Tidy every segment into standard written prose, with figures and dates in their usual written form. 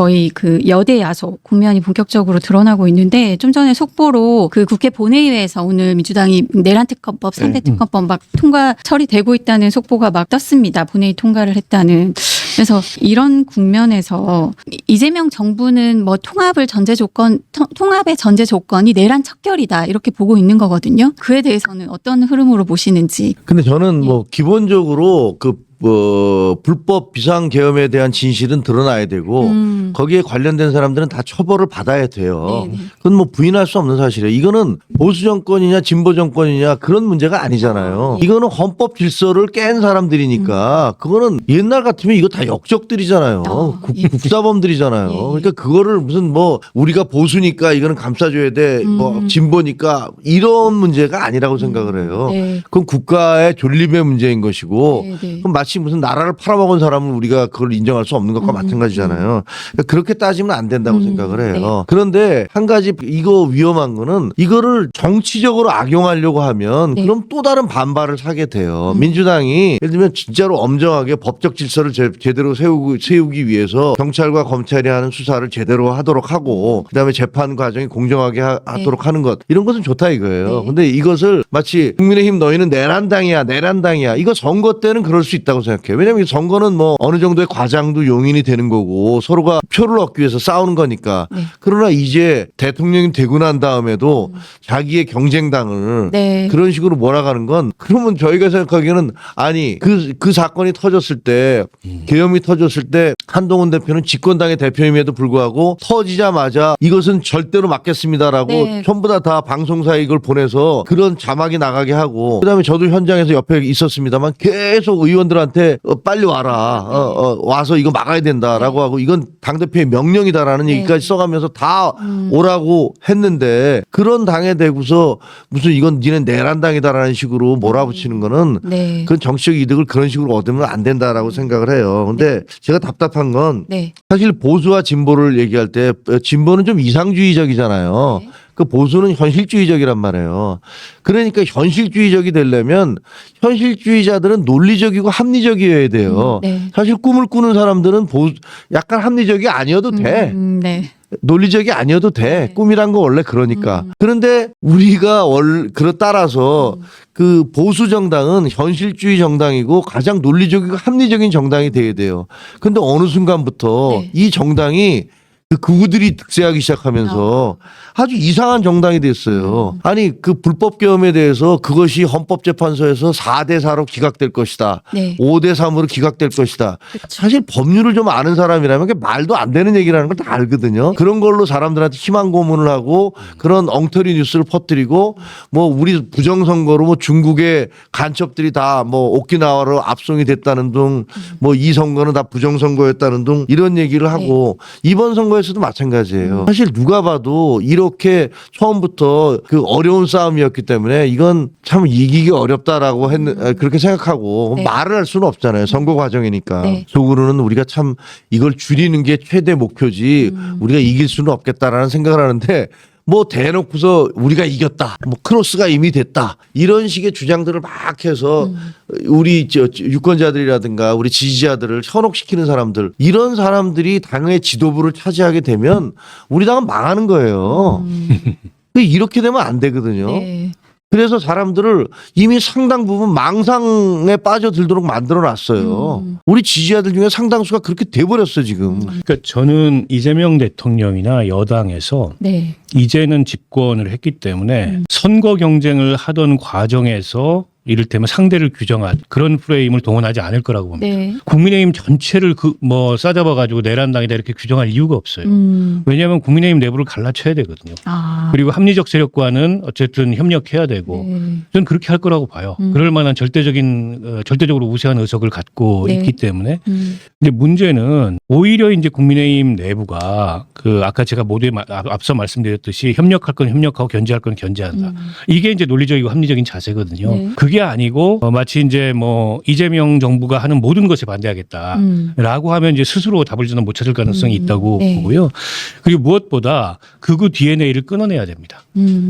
저희 그 여대 야속 국면이 본격적으로 드러나고 있는데 좀 전에 속보로 그 국회 본회의에서 오늘 민주당이 내란 특검법, 3대 특검법 막 통과 처리되고 있다는 속보가 막 떴습니다. 본회의 통과를 했다는. 그래서 이런 국면에서 이재명 정부는 뭐 통합의 전제 조건이 내란 척결이다 이렇게 보고 있는 거거든요. 그에 대해서는 어떤 흐름으로 보시는지. 근데 저는 뭐 기본적으로 불법 비상계엄에 대한 진실은 드러나야 되고 거기에 관련된 사람들은 다 처벌을 받아야 돼요. 네네. 그건 뭐 부인할 수 없는 사실이에요. 이거는 보수 정권이냐 진보 정권이냐 그런 문제가 아니잖아요. 이거는 헌법 질서를 깬 사람들이니까 그거는 옛날 같으면 이거 다 역적들이잖아요. 예. 국사범들이잖아요. 예. 그러니까 그거를 무슨 뭐 우리가 보수니까 이거는 감싸줘야 돼. 뭐 진보니까 이런 문제가 아니라고 생각을 해요. 네. 그건 국가의 존립의 문제인 것이고 네네. 그럼 마치 무슨 나라를 팔아먹은 사람은 우리가 그걸 인정할 수 없는 것과 마찬가지잖아요. 그러니까 그렇게 따지면 안 된다고 생각을 해요. 네. 그런데 한 가지 이거 위험한 거는 이거를 정치적으로 악용하려고 하면 네. 그럼 또 다른 반발을 사게 돼요. 민주당이 예를 들면 진짜로 엄정하게 법적 질서를 제대로 세우기 위해서 경찰과 검찰이 하는 수사를 제대로 하도록 하고 그다음에 재판 과정이 공정하게 하도록 하는 것 이런 것은 좋다 이거예요. 네. 근데 이것을 마치 국민의힘 너희는 내란당이야 이거 선거 때는 그럴 수 있다고 생각해요. 왜냐하면 선거는 뭐 어느 정도의 과장도 용인이 되는 거고 서로가 표를 얻기 위해서 싸우는 거니까. 네. 그러나 이제 대통령이 되고 난 다음에도 자기의 경쟁당을 네. 그런 식으로 몰아가는 건 그러면 저희가 생각하기에는 아니 그 사건이 터졌을 때 계엄이 터졌을 때 한동훈 대표는 집권당의 대표임에도 불구하고 터지자마자 이것은 절대로 막겠습니다라고 네. 전부 다 방송사에 이걸 보내서 그런 자막이 나가게 하고 그다음에 저도 현장에서 옆에 있었습니다만 계속 의원들한테 빨리 와라 와서 이거 막아야 된다라고 하고 이건 당대표의 명령이다라는 네. 얘기까지 써가면서 다 오라고 했는데 그런 당에 대고서 무슨 이건 니네 내란당이다라는 식으로 몰아붙이는 거는 네. 그런 정치적 이득을 그런 식으로 얻으면 안 된다라고 생각을 해요. 근데 제가 답답한 건 네. 사실 보수와 진보를 얘기할 때 진보는 좀 이상주의적이잖아요. 네. 그 보수는 현실주의적이란 말이에요. 그러니까 현실주의적이 되려면 현실주의자들은 논리적이고 합리적이어야 돼요. 네. 사실 꿈을 꾸는 사람들은 약간 합리적이 아니어도 돼. 네. 논리적이 아니어도 돼. 네. 꿈이란 거 원래 그러니까. 그런데 우리가 따라서 그 보수 정당은 현실주의 정당이고 가장 논리적이고 합리적인 정당이 돼야 돼요. 근데 어느 순간부터 네. 이 정당이 그 극우들이 득세하기 시작하면서 아주 이상한 정당이 됐어요. 아니 그 불법 계엄에 대해서 그것이 헌법재판소에서 4대4로 기각될 것이다. 네. 5대3으로 기각될 것이다. 그쵸. 사실 법률을 좀 아는 사람이라면 그게 말도 안 되는 얘기라는 걸 다 알거든요. 그런 걸로 사람들한테 희망 고문을 하고 그런 엉터리 뉴스를 퍼뜨리고 뭐 우리 부정선거로 뭐 중국의 간첩들이 다 뭐 오키나와로 압송이 됐다는 등 뭐 이 선거는 다 부정선거였다는 등 이런 얘기를 하고 이번 선거에서도 마찬가지예요. 사실 누가 봐도 이렇게 처음부터 그 어려운 싸움이었기 때문에 이건 참 이기기 어렵다라고 그렇게 생각하고 네. 말을 할 수는 없잖아요. 선거 과정이니까. 네. 속으로는 우리가 참 이걸 줄이는 게 최대 목표지 우리가 이길 수는 없겠다라는 생각을 하는데 뭐 대놓고서 우리가 이겼다. 뭐 크로스가 이미 됐다. 이런 식의 주장들을 막 해서 우리 유권자들이라든가 우리 지지자들을 현혹시키는 사람들 이런 사람들이 당의 지도부를 차지하게 되면 우리 당은 망하는 거예요. 이렇게 되면 안 되거든요. 네. 그래서 사람들을 이미 상당 부분 망상에 빠져들도록 만들어 놨어요. 우리 지지자들 중에 상당수가 그렇게 돼버렸어 지금. 그러니까 저는 이재명 대통령이나 여당에서 네. 이제는 집권을 했기 때문에 선거 경쟁을 하던 과정에서 이를테면 상대를 규정한 그런 프레임을 동원하지 않을 거라고 봅니다. 네. 국민의힘 전체를 싸잡아 가지고 내란당이다 이렇게 규정할 이유가 없어요. 왜냐하면 국민의힘 내부를 갈라쳐야 되거든요. 아. 그리고 합리적 세력과는 어쨌든 협력해야 되고 네. 저는 그렇게 할 거라고 봐요. 그럴 만한 절대적으로 우세한 의석을 갖고 네. 있기 때문에. 근데 문제는 오히려 이제 국민의힘 내부가 아까 제가 모두에 앞서 말씀드렸듯이 협력할 건 협력하고 견제할 건 견제한다. 이게 이제 논리적이고 합리적인 자세거든요. 네. 그게 그게 아니고 마치 이제 뭐 이재명 정부가 하는 모든 것에 반대하겠다라고 하면 이제 스스로 답을 저는 못 찾을 가능성이 있다고 네. 보고요. 그리고 무엇보다 극우 DNA를 끊어내야 됩니다.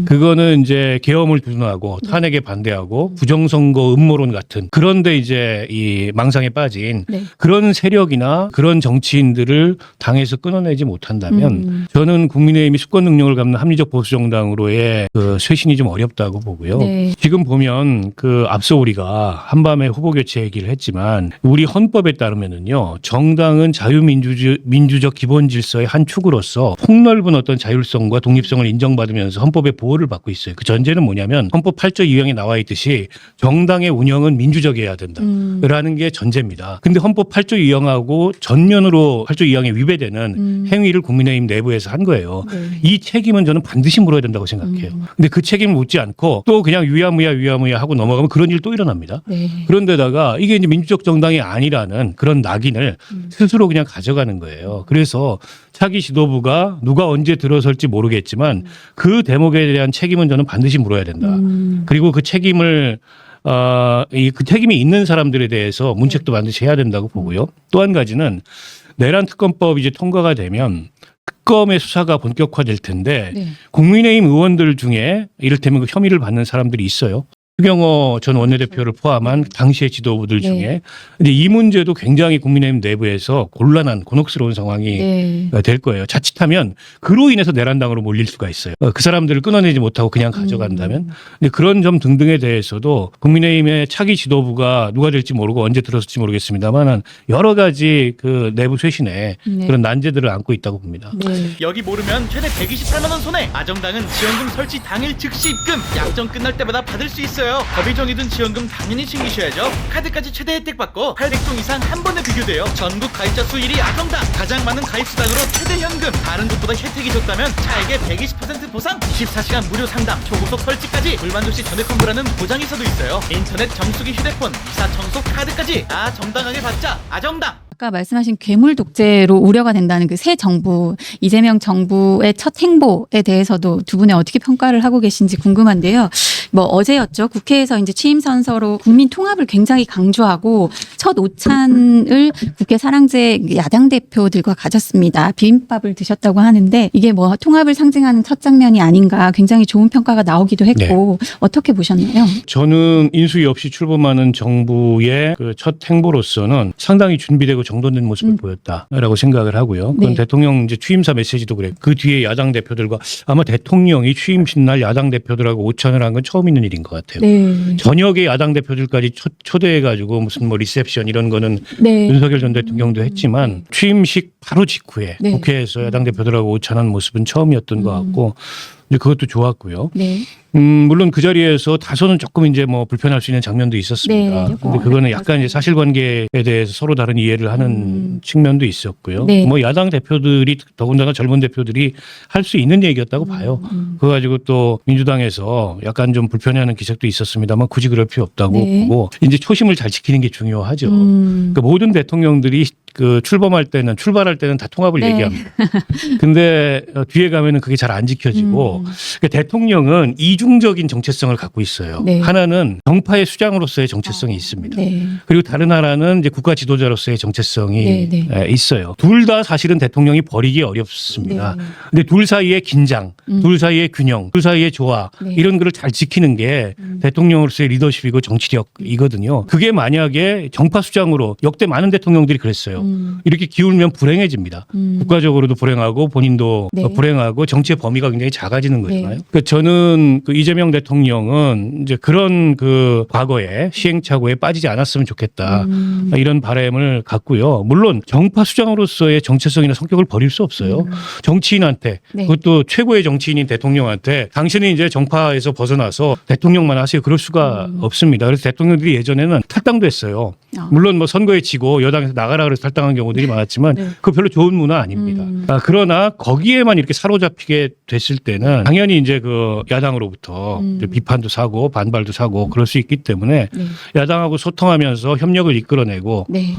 그거는 이제 계엄을 두둔하고 탄핵에 반대하고 부정선거 음모론 같은 그런데 이제 이 망상에 빠진 네. 그런 세력이나 그런 정치인들을 당에서 끊어내지 못한다면 저는 국민의힘이 수권 능력을 갖는 합리적 보수정당으로의 그 쇄신이 좀 어렵다고 보고요. 네. 지금 보면 그 앞서 우리가 한밤에 후보 교체 얘기를 했지만 우리 헌법에 따르면은요 정당은 자유민주적 기본 질서의 한 축으로서 폭넓은 어떤 자율성과 독립성을 인정받으면서 헌법의 보호를 받고 있어요. 그 전제는 뭐냐면 헌법 8조 2항에 나와 있듯이 정당의 운영은 민주적이어야 된다라는 게 전제입니다. 근데 헌법 8조 2항하고 전면으로 8조 2항에 위배되는 행위를 국민의힘 내부에서 한 거예요. 네. 이 책임은 저는 반드시 물어야 된다고 생각해요. 근데 그 책임을 묻지 않고 또 그냥 유야무야 하고 넘어가면 그런 일이 또 일어납니다. 네. 그런데다가 이게 이제 민주적 정당이 아니라는 그런 낙인을 스스로 그냥 가져가는 거예요. 그래서 차기 지도부가 누가 언제 들어설지 모르겠지만 그 대목에 대한 책임은 저는 반드시 물어야 된다. 그리고 그 책임을 그 책임이 있는 사람들에 대해서 문책도 반드시 해야 된다고 보고요. 또 한 가지는 내란 특검법이 이제 통과가 되면 특검의 수사가 본격화될 텐데 네. 국민의힘 의원들 중에 이를테면 그 혐의를 받는 사람들이 있어요. 추경호 전 원내대표를 포함한 당시의 지도부들 네. 중에 근데 이 문제도 굉장히 국민의힘 내부에서 곤란한 곤혹스러운 상황이 네. 될 거예요. 자칫하면 그로 인해서 내란당으로 몰릴 수가 있어요. 그 사람들을 끊어내지 못하고 그냥 가져간다면. 근데 그런 점 등등에 대해서도 국민의힘의 차기 지도부가 누가 될지 모르고 언제 들어설지 모르겠습니다만 여러 가지 그 내부 쇄신에 네. 그런 난제들을 안고 있다고 봅니다. 네. 여기 모르면 최대 128만 원 손해. 아정당은 지원금 설치 당일 즉시 입금. 약정 끝날 때마다 받을 수 있어요. 법이 정해둔 지원금 당연히 챙기셔야죠. 카드까지 최대 혜택 받고 800종 이상 한 번에 비교돼요. 전국 가입자 수 1위 아정당. 가장 많은 가입 수당으로 최대 현금. 다른 곳보다 혜택이 좋다면 차액의 120% 보상. 24시간 무료 상담. 초고속 설치까지. 불만족 시 전액 환불하는 보장이서도 있어요. 인터넷 정수기 휴대폰. 이사 청소 카드까지. 다 정당하게 받자. 아정당. 아까 말씀하신 괴물 독재로 우려가 된다는 그 새 정부, 이재명 정부의 첫 행보에 대해서도 두 분이 어떻게 평가를 하고 계신지 궁금한데요. 뭐 어제였죠. 국회에서 이제 취임 선서로 국민 통합을 굉장히 강조하고 첫 오찬을 국회 사랑제 야당 대표들과 가졌습니다. 비빔밥을 드셨다고 하는데 이게 뭐 통합을 상징하는 첫 장면이 아닌가 굉장히 좋은 평가가 나오기도 했고 어떻게 보셨나요? 저는 인수위 없이 출범하는 정부의 그 첫 행보로서는 상당히 준비되고 정돈된 모습을 보였다라고 생각을 하고요. 그건 네. 대통령 이제 취임사 메시지도 그래. 그 뒤에 야당 대표들과 아마 대통령이 취임식 날 야당 대표들하고 오찬을 한 건 처음 있는 일인 것 같아요. 네. 저녁에 야당 대표들까지 초대해가지고 무슨 뭐 리셉션 이런 거는 네. 윤석열 전 대통령도 했지만 취임식 바로 직후에 네. 국회에서 야당 대표들하고 오찬한 모습은 처음이었던 것 같고 이제 그것도 좋았고요. 네. 물론 그 자리에서 다소는 조금 이제 뭐 불편할 수 있는 장면도 있었습니다. 네. 근데 그거는 약간 이제 사실관계에 대해서 서로 다른 이해를 하는 측면도 있었고요. 네. 뭐 야당 대표들이 더군다나 젊은 대표들이 할 수 있는 얘기였다고 봐요. 그거 가지고 또 민주당에서 약간 좀 불편해하는 기색도 있었습니다만 굳이 그럴 필요 없다고 네. 보고 이제 초심을 잘 지키는 게 중요하죠. 그러니까 모든 대통령들이 그 출발할 때는 다 통합을 네. 얘기합니다. 근데 뒤에 가면은 그게 잘 안 지켜지고 그러니까 대통령은 이중적인 정체성을 갖고 있어요. 네. 하나는 정파의 수장으로서의 정체성이 있습니다. 네. 그리고 다른 하나는 이제 국가 지도자로서의 정체성이 네, 네. 있어요. 둘 다 사실은 대통령이 버리기 어렵습니다. 네. 근데 둘 사이의 긴장, 둘 사이의 균형, 둘 사이의 조화 네. 이런 거를 잘 지키는 게 대통령으로서의 리더십이고 정치력이거든요. 그게 만약에 정파 수장으로 역대 많은 대통령들이 그랬어요. 이렇게 기울면 불행해집니다. 국가적으로도 불행하고 본인도 네. 불행하고 정치의 범위가 굉장히 작아지는 거잖아요. 네. 그러니까 저는 그 이재명 대통령은 이제 그런 그 과거에 시행착오에 빠지지 않았으면 좋겠다. 이런 바람을 갖고요. 물론 정파 수장으로서의 정체성이나 성격을 버릴 수 없어요. 정치인한테 네. 그것도 최고의 정치인인 대통령한테 당신은 이제 정파에서 벗어나서 대통령만 하세요. 그럴 수가 없습니다. 그래서 대통령들이 예전에는 탈당도 했어요. 물론 뭐 선거에 지고 여당에서 나가라 그래서 탈당한 경우들이 많았지만 네. 그거 별로 좋은 문화 아닙니다. 그러나 거기에만 이렇게 사로잡히게 됐을 때는 당연히 이제 그 야당으로부터 이제 비판도 사고 반발도 사고 그럴 수 있기 때문에 네. 야당하고 소통하면서 협력을 이끌어내고 네.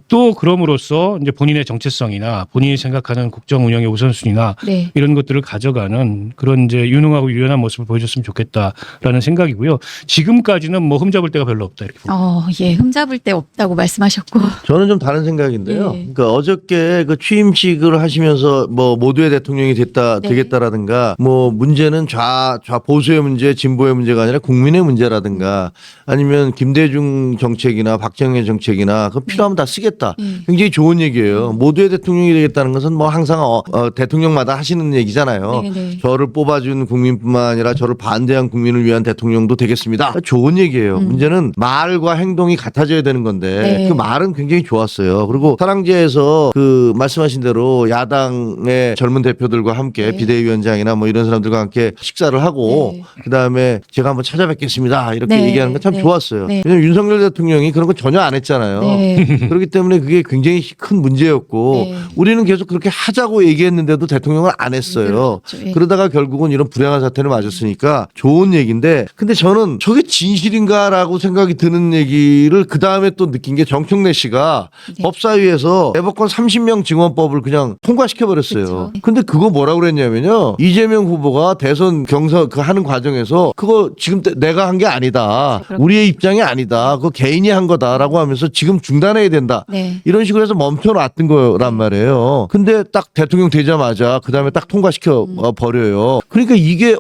또 그럼으로써 이제 본인의 정체성이나 본인이 생각하는 국정 운영의 우선순위나 네. 이런 것들을 가져가는 그런 이제 유능하고 유연한 모습을 보여줬으면 좋겠다라는 생각이고요. 지금까지는 뭐 흠잡을 데가 별로 없다 이렇게 봅니다. 예, 흠잡을 데 없다고 말씀하셨고. 저는 좀 다른 생각인데요. 네. 그러니까 어저께 그 취임식을 하시면서 뭐 모두의 대통령이 네. 되겠다라든가 뭐 문제는 좌 보수의 문제, 진보의 문제가 아니라 국민의 문제라든가 아니면 김대중 정책이나 박정희 정책이나 그 필요하면 다 쓰겠다. 굉장히 좋은 얘기예요. 모두의 대통령이 되겠다는 것은 뭐 항상 대통령마다 하시는 얘기잖아요. 네, 네. 저를 뽑아준 국민뿐만 아니라 저를 반대한 국민을 위한 대통령도 되겠습니다. 좋은 얘기예요. 문제는 말과 행동이 같아져야 되는 건데 네. 그 말은 굉장히 좋았어요. 그리고 사랑제에서 그 말씀하신 대로 야당의 젊은 대표들과 함께 네. 비대위원장이나 뭐 이런 사람들과 함께 식사를 하고 네. 그다음에 제가 한번 찾아뵙겠습니다. 이렇게 네. 얘기하는 건 참 네. 좋았어요. 네. 왜냐하면 윤석열 대통령이 그런 거 전혀 안 했잖아요. 네. 그렇기 때문에 그게 굉장히 큰 문제였고 네. 우리는 계속 그렇게 하자고 얘기했는데도 대통령은 안 했어요. 그렇죠. 예. 그러다가 결국은 이런 불행한 사태를 맞았으니까 좋은 얘기인데 근데 저는 저게 진실인가라고 생각이 드는 얘기를 그 다음에 또 느낀 게 정청래 씨가 네. 법사위에서 대법관 30명 증언법을 그냥 통과시켜버렸어요. 그렇죠. 근데 그거 뭐라고 그랬냐면요. 이재명 후보가 대선 경선 그 하는 과정에서 그거 지금 내가 한 게 아니다. 그렇죠. 우리의 입장이 아니다. 그거 개인이 한 거다라고 하면서 지금 중단해야 된다. 네. 이런 식으로 해서 멈춰놨던 거란 말이에요. 근데 딱 대통령 되자마자 그 다음에 딱 통과시켜 버려요. 그러니까 이게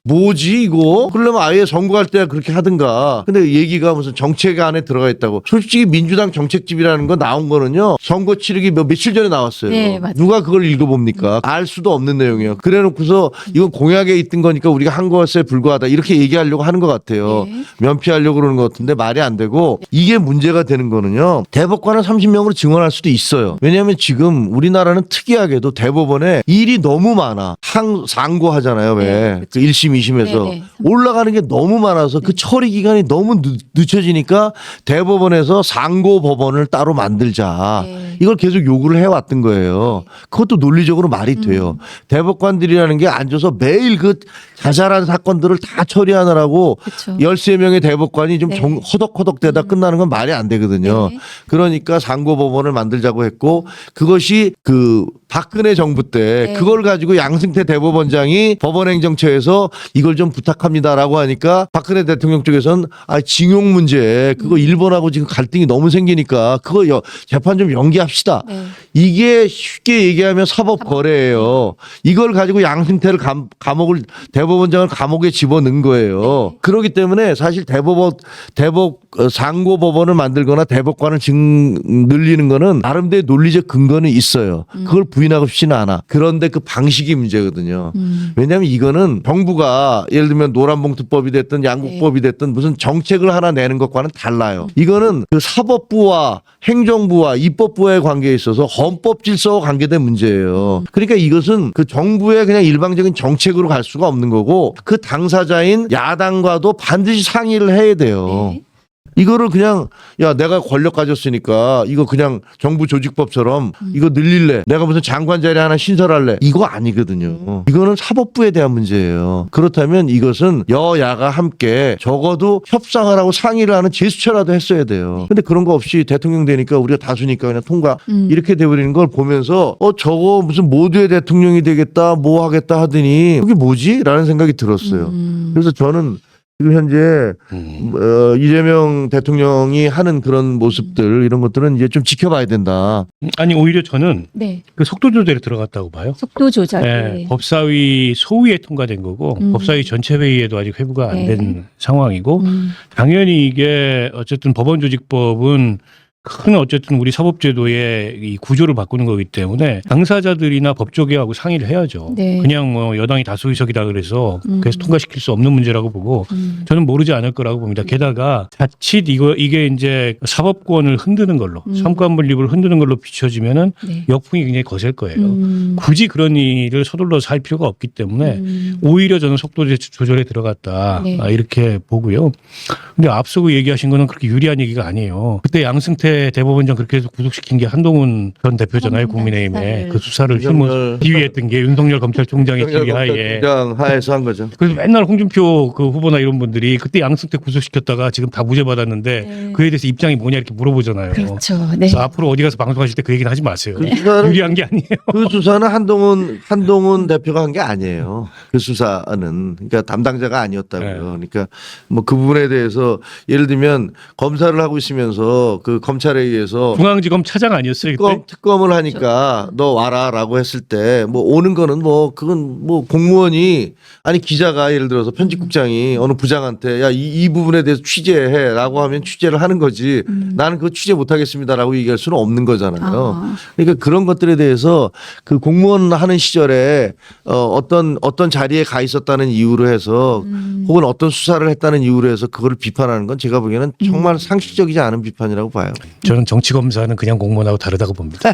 뭐지 이거? 그러려면 아예 선거할 때 그렇게 하든가. 근데 얘기가 무슨 정책 안에 들어가 있다고. 솔직히 민주당 정책집이라는 거 나온 거는요. 선거 치르기 며칠 전에 나왔어요. 네, 맞아요. 누가 그걸 읽어봅니까? 알 수도 없는 내용이에요. 그래놓고서 이건 공약에 있던 거니까 우리가 한 것에 불과하다. 이렇게 얘기하려고 하는 것 같아요. 네. 면피하려고 그러는 것 같은데 말이 안 되고 이게 문제가 되는 거는요. 대법관은 30명으로 증언할 수도 있어요. 왜냐하면 지금 우리나라는 특이하게도 대법원에 일이 너무 많아. 상고하잖아요. 왜? 네, 그 1심, 2심에서. 네, 네. 올라가는 게 너무 많아서 그 처리 기간이 너무 늦춰지니까 대법원에서 상고 법원을 따로 만들자. 네. 이걸 계속 요구를 해왔던 거예요. 그것도 논리적으로 말이 돼요. 대법관들이라는 게 앉아서 매일 그 자잘한 사건들을 다 처리하느라고 그렇죠. 13명의 대법관이 좀 네. 허덕허덕대다 끝나는 건 말이 안 되거든요. 네. 그러니까 상고법원을 만들자고 했고 그것이 그 박근혜 정부 때 네. 그걸 가지고 양승태 대법원장이 법원행정처에서 이걸 좀 부탁합니다라고 하니까 박근혜 대통령 쪽에서는 징용 문제 그거 일본하고 지금 갈등이 너무 생기니까 그거 재판 좀 연기합시다. 네. 이게 쉽게 얘기하면 사법 거래예요. 이걸 가지고 양승태를 대법원장을 감옥에 집어넣은 거예요. 네. 그렇기 때문에 사실 상고법원을 만들거나 대법관을 늘리는 거는 나름대로 논리적 근거는 있어요. 그걸 부인하고 싶지는 않아. 그런데 그 방식이 문제거든요. 왜냐하면 이거는 정부가 예를 들면 노란봉투법이 됐든 양국법이 됐든 무슨 정책을 하나 내는 것과는 달라요. 이거는 그 사법부와 행정부와 입법부의 관계에 있어서 헌법 질서와 관계된 문제예요. 그러니까 이것은 그 정부의 그냥 일방적인 정책으로 갈 수가 없는 거고 그 당사자인 야당과도 반드시 상의를 해야 돼요. 네. 이거를 그냥 야 내가 권력 가졌으니까 이거 그냥 정부 조직법처럼 이거 늘릴래 내가 무슨 장관 자리 하나 신설할래 이거 아니거든요. 이거는 사법부에 대한 문제예요. 그렇다면 이것은 여야가 함께 적어도 협상을 하고 상의를 하는 제스처라도 했어야 돼요. 근데 그런 거 없이 대통령 되니까 우리가 다수니까 그냥 통과 이렇게 돼버리는 걸 보면서 저거 무슨 모두의 대통령이 되겠다 뭐 하겠다 하더니 그게 뭐지? 라는 생각이 들었어요. 그래서 저는 지금 현재 이재명 대통령이 하는 그런 모습들 이런 것들은 이제 좀 지켜봐야 된다. 아니 오히려 저는 네. 그 속도 조절에 들어갔다고 봐요. 속도 조절. 네, 법사위 소위에 통과된 거고 법사위 전체 회의에도 아직 회부가 안 된 상황이고 당연히 이게 어쨌든 법원조직법은 큰 어쨌든 우리 사법제도의 이 구조를 바꾸는 거기 때문에 당사자들이나 법조계하고 상의를 해야죠. 네. 그냥 뭐 여당이 다수 의석이다 그래서 그래서 통과시킬 수 없는 문제라고 보고 저는 모르지 않을 거라고 봅니다. 게다가 자칫 이게 이제 사법권을 흔드는 걸로 삼권 분립을 흔드는 걸로 비춰지면은 네. 역풍이 굉장히 거셀 거예요. 굳이 그런 일을 서둘러서 할 필요가 없기 때문에 오히려 저는 속도 조절에 들어갔다 네. 이렇게 보고요. 근데 앞서고 얘기하신 거는 그렇게 유리한 얘기가 아니에요. 그때 양승태 그때 대법원장 그렇게 해서 구속시킨 게 한동훈 전 대표잖아요. 국민의힘에 그 수사를 힘을 지휘했던 게 윤석열 검찰총장의 지휘하에. 장 하에서 한 거죠. 그래서 맨날 홍준표 그 후보나 이런 분들이 그때 양승태 구속시켰다가 지금 다 무죄 받았는데 네. 그에 대해서 입장이 뭐냐 이렇게 물어보잖아요. 그렇죠. 네. 그래서 앞으로 어디 가서 방송하실 때 그 얘기는 하지 마세요. 그 수사는 유리한 게 아니에요. 그 수사는 한동훈 대표가 한 게 아니에요. 그 수사는 그러니까 담당자가 아니었다고요. 네. 그러니까 뭐 그 부분에 대해서 예를 들면 검사를 하고 있으면서 그 검찰에 의해서 중앙지검 차장 아니었어요 그때? 특검을 하니까 너 와라라고 했을 때 뭐 오는 거는 뭐 그건 뭐 공무원이 아니 기자가 예를 들어서 편집국장이 어느 부장한테 야 이 부분에 대해서 취재해라고 하면 취재를 하는 거지 나는 그거 취재 못하겠습니다라고 얘기할 수는 없는 거잖아요. 그러니까 그런 것들에 대해서 그 공무원 하는 시절에 어떤 자리에 가 있었다는 이유로 해서 혹은 어떤 수사를 했다는 이유로 해서 그거를 비판하는 건 제가 보기에는 정말 상식적이지 않은 비판이라고 봐요. 저는 정치검사는 그냥 공무원하고 다르다고 봅니다.